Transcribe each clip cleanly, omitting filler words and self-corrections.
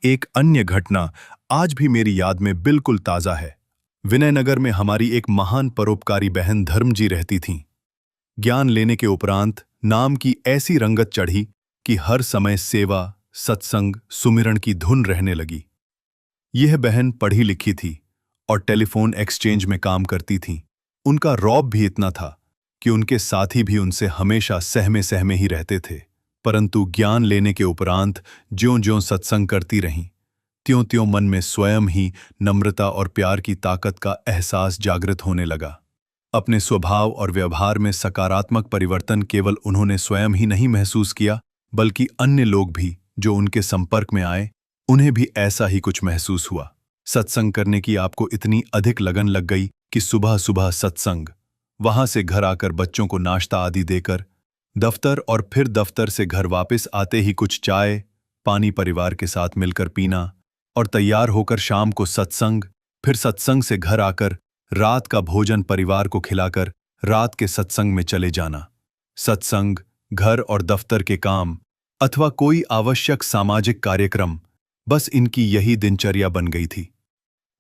एक अन्य घटना आज भी मेरी याद में बिल्कुल ताज़ा है। विनयनगर में हमारी एक महान परोपकारी बहन धर्मजी रहती थीं। ज्ञान लेने के उपरांत नाम की ऐसी रंगत चढ़ी कि हर समय सेवा, सत्संग, सुमिरन की धुन रहने लगी। यह बहन पढ़ी लिखी थी और टेलीफोन एक्सचेंज में काम करती थीं। उनका रौब भी इतना था कि उनके साथी भी उनसे हमेशा सहमे सहमे ही रहते थे। परंतु ज्ञान लेने के उपरांत ज्यों-ज्यों सत्संग करती रहीं, त्यों-त्यों मन में स्वयं ही नम्रता और प्यार की ताकत का एहसास जागृत होने लगा। अपने स्वभाव और व्यवहार में सकारात्मक परिवर्तन केवल उन्होंने स्वयं ही नहीं महसूस किया, बल्कि अन्य लोग भी जो उनके संपर्क में आए, उन्हें भी ऐसा ही कुछ महसूस हुआ। सत्संग करने की आपको इतनी अधिक लगन लग गई कि सुबह-सुबह सत्संग, वहां से घर आकर बच्चों को नाश्ता आदि देकर, दफ्तर और फिर दफ्तर से घर वापस आते ही कुछ चाय, पानी परिवार के साथ मिलकर पीना और तैयार होकर शाम को सत्संग, फिर सत्संग से घर आकर रात का भोजन परिवार को खिलाकर रात के सत्संग में चले जाना। सत्संग, घर और दफ्तर के काम अथवा कोई आवश्यक सामाजिक कार्यक्रम, बस इनकी यही दिनचर्या बन गई थी।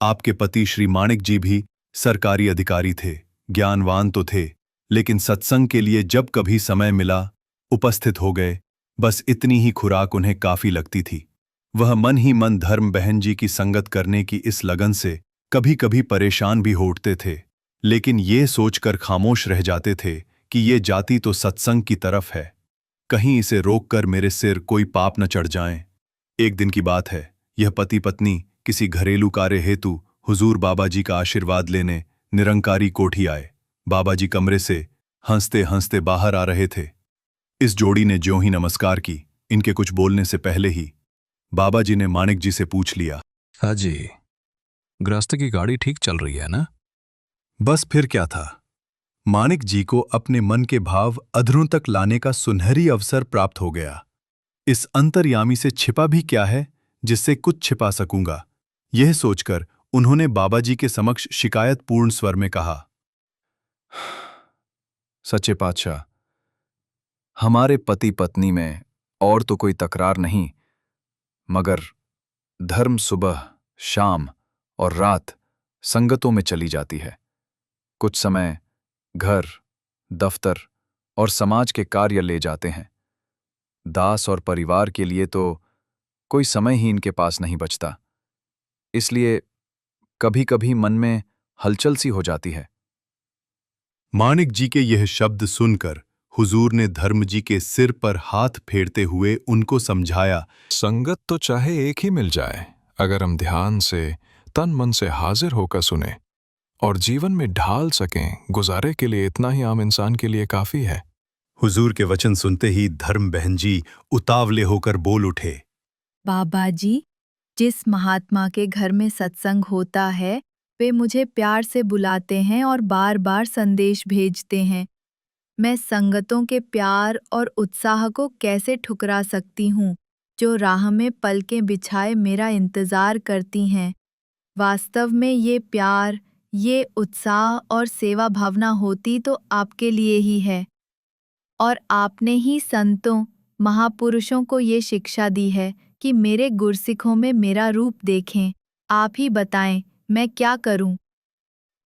आपके पति श्री माणिक जी भी सरकारी अधिकारी थे, ज्ञानवान तो थे, लेकिन सत्संग के लिए जब कभी समय मिला, उपस्थित हो गए। बस इतनी ही खुराक उन्हें काफी लगती थी। वह मन ही मन धर्म बहन जी की संगत करने की इस लगन से कभी-कभी परेशान भी हो उठते थे, लेकिन ये सोचकर खामोश रह जाते थे कि ये जाती तो सत्संग की तरफ है, कहीं इसे रोककर मेरे सिर कोई पाप न चढ़ जाए। एक दिन की बात है, यह पति पत्नी किसी घरेलू कार्य हेतु हुजूर बाबा जी का आशीर्वाद लेने निरंकारी कोठी आए। बाबा जी कमरे से हंसते हंसते बाहर आ रहे थे। इस जोड़ी ने ज्यों ही नमस्कार की, इनके कुछ बोलने से पहले ही बाबा जी ने माणिक जी से पूछ लिया, हाँ जी, गृहस्थ की गाड़ी ठीक चल रही है ना? बस फिर क्या था। माणिक जी को अपने मन के भाव अधरों तक लाने का सुनहरी अवसर प्राप्त हो गया। इस अंतर्यामी से छिपा भी क्या है जिससे कुछ छिपा सकूंगा, यह सोचकर उन्होंने बाबा जी के समक्ष शिकायतपूर्ण स्वर में कहा, सच्चे पातशाह, हमारे पति पत्नी में और तो कोई तकरार नहीं, मगर धर्म सुबह, शाम और रात संगतों में चली जाती है। कुछ समय घर, दफ्तर और समाज के कार्य ले जाते हैं। दास और परिवार के लिए तो कोई समय ही इनके पास नहीं बचता। इसलिए कभी-कभी मन में हलचल सी हो जाती है। माणिक जी के यह शब्द सुनकर हुजूर ने धर्म जी के सिर पर हाथ फेरते हुए उनको समझाया, संगत तो चाहे एक ही मिल जाए, अगर हम ध्यान से, तन मन से हाजिर होकर सुने और जीवन में ढाल सकें, गुजारे के लिए इतना ही आम इंसान के लिए काफी है। हुजूर के वचन सुनते ही धर्म बहन जी उतावले होकर बोल उठे, बाबा जी, जिस महात्मा के घर में सत्संग होता है, वे मुझे प्यार से बुलाते हैं और बार-बार संदेश भेजते हैं। मैं संगतों के प्यार और उत्साह को कैसे ठुकरा सकती हूँ, जो राह में पलकें बिछाए मेरा इंतजार करती हैं। वास्तव में ये प्यार, ये उत्साह और सेवा भावना होती तो आपके लिए ही है। और आपने ही संतों, महापुरुषों को ये शिक्षा दी है कि मेरे गुरसिखों में मेरा रूप देखें। आप ही बताएं, मैं क्या करूं?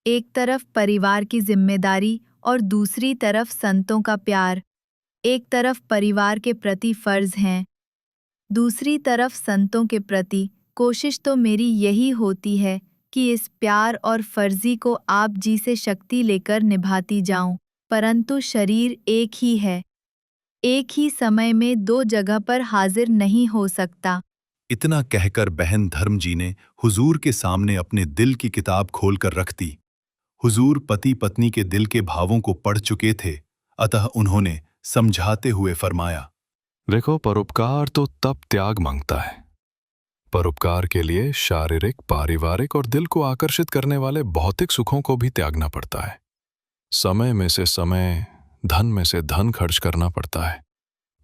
एक तरफ परिवार की जिम्मेदारी और दूसरी तरफ संतों का प्यार। एक तरफ परिवार के प्रति फर्ज हैं, दूसरी तरफ संतों के प्रति। कोशिश तो मेरी यही होती है कि इस प्यार और फर्जी को आप जी से शक्ति लेकर निभाती जाऊं, परंतु शरीर एक ही है, एक ही समय में दो जगह पर हाजिर नहीं हो सकता। इतना कहकर बहन धर्म जी ने हुजूर के सामने अपने दिल की किताब खोलकर रख दी। हुजूर पति पत्नी के दिल के भावों को पढ़ चुके थे, अतः उन्होंने समझाते हुए फरमाया, देखो, परोपकार तो तब त्याग मांगता है। परोपकार के लिए शारीरिक, पारिवारिक और दिल को आकर्षित करने वाले भौतिक सुखों को भी त्यागना पड़ता है। समय में से समय, धन में से धन खर्च करना पड़ता है।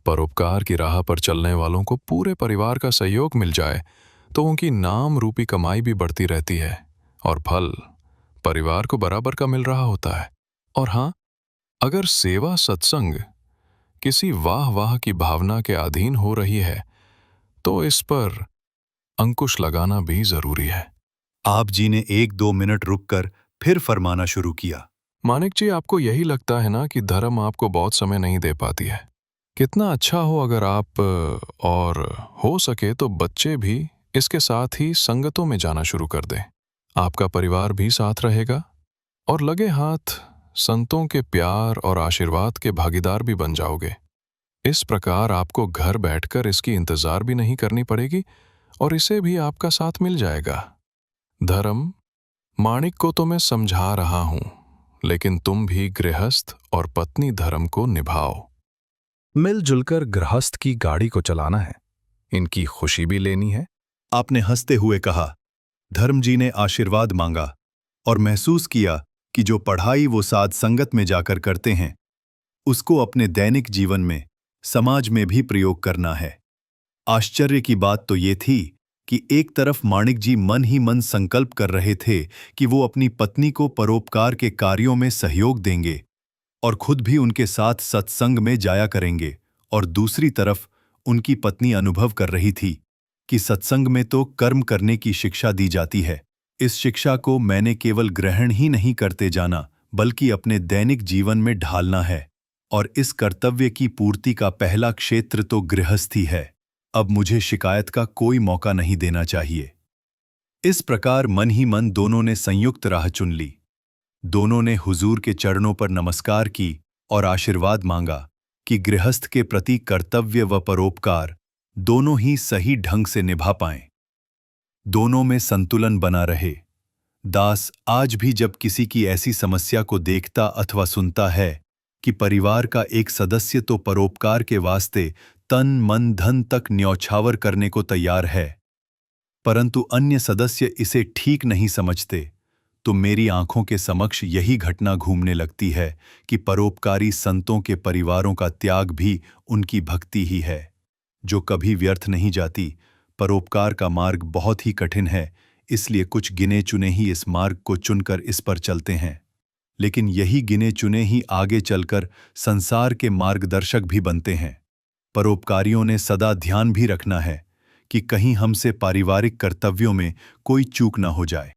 परोपकार की राह पर चलने वालों को पूरे परिवार का सहयोग मिल जाए तो उनकी नाम रूपी कमाई भी बढ़ती रहती है और फल परिवार को बराबर का मिल रहा होता है। और हाँ, अगर सेवा सत्संग किसी वाह वाह की भावना के अधीन हो रही है तो इस पर अंकुश लगाना भी जरूरी है। आप जी ने 1-2 मिनट रुककर फिर फरमाना शुरू किया। मानिक जी, आपको यही लगता है ना कि धर्म आपको बहुत समय नहीं दे पाती है। कितना अच्छा हो अगर आप और हो सके तो बच्चे भी इसके साथ ही संगतों में जाना शुरू कर दें। आपका परिवार भी साथ रहेगा और लगे हाथ संतों के प्यार और आशीर्वाद के भागीदार भी बन जाओगे। इस प्रकार आपको घर बैठकर इसकी इंतजार भी नहीं करनी पड़ेगी और इसे भी आपका साथ मिल जाएगा। धर्म, माणिक को तो मैं समझा रहा हूं, लेकिन तुम भी गृहस्थ और पत्नी धर्म को निभाओ। मिलजुलकर गृहस्थ की गाड़ी को चलाना है, इनकी खुशी भी लेनी है। आपने हंसते हुए कहा। धर्म जी ने आशीर्वाद मांगा और महसूस किया कि जो पढ़ाई वो साध संगत में जाकर करते हैं, उसको अपने दैनिक जीवन में, समाज में भी प्रयोग करना है। आश्चर्य की बात तो ये थी कि एक तरफ माणिक जी मन ही मन संकल्प कर रहे थे कि वो अपनी पत्नी को परोपकार के कार्यों में सहयोग देंगे और खुद भी उनके साथ सत्संग में जाया करेंगे, और दूसरी तरफ उनकी पत्नी अनुभव कर रही थी कि सत्संग में तो कर्म करने की शिक्षा दी जाती है। इस शिक्षा को मैंने केवल ग्रहण ही नहीं करते जाना, बल्कि अपने दैनिक जीवन में ढालना है, और इस कर्तव्य की पूर्ति का पहला क्षेत्र तो गृहस्थी है। अब मुझे शिकायत का कोई मौका नहीं देना चाहिए। इस प्रकार मन ही मन दोनों ने संयुक्त राह चुन ली। दोनों ने हुजूर के चरणों पर नमस्कार की और आशीर्वाद मांगा कि गृहस्थ के प्रति कर्तव्य व परोपकार दोनों ही सही ढंग से निभा पाएं, दोनों में संतुलन बना रहे। दास आज भी जब किसी की ऐसी समस्या को देखता अथवा सुनता है कि परिवार का एक सदस्य तो परोपकार के वास्ते तन मन धन तक न्यौछावर करने को तैयार है, परंतु अन्य सदस्य इसे ठीक नहीं समझते, तो मेरी आंखों के समक्ष यही घटना घूमने लगती है कि परोपकारी संतों के परिवारों का त्याग भी उनकी भक्ति ही है, जो कभी व्यर्थ नहीं जाती। परोपकार का मार्ग बहुत ही कठिन है, इसलिए कुछ गिने चुने ही इस मार्ग को चुनकर इस पर चलते हैं, लेकिन यही गिने चुने ही आगे चलकर संसार के मार्गदर्शक भी बनते हैं। परोपकारियों ने सदा ध्यान भी रखना है कि कहीं हमसे पारिवारिक कर्तव्यों में कोई चूक न हो जाए।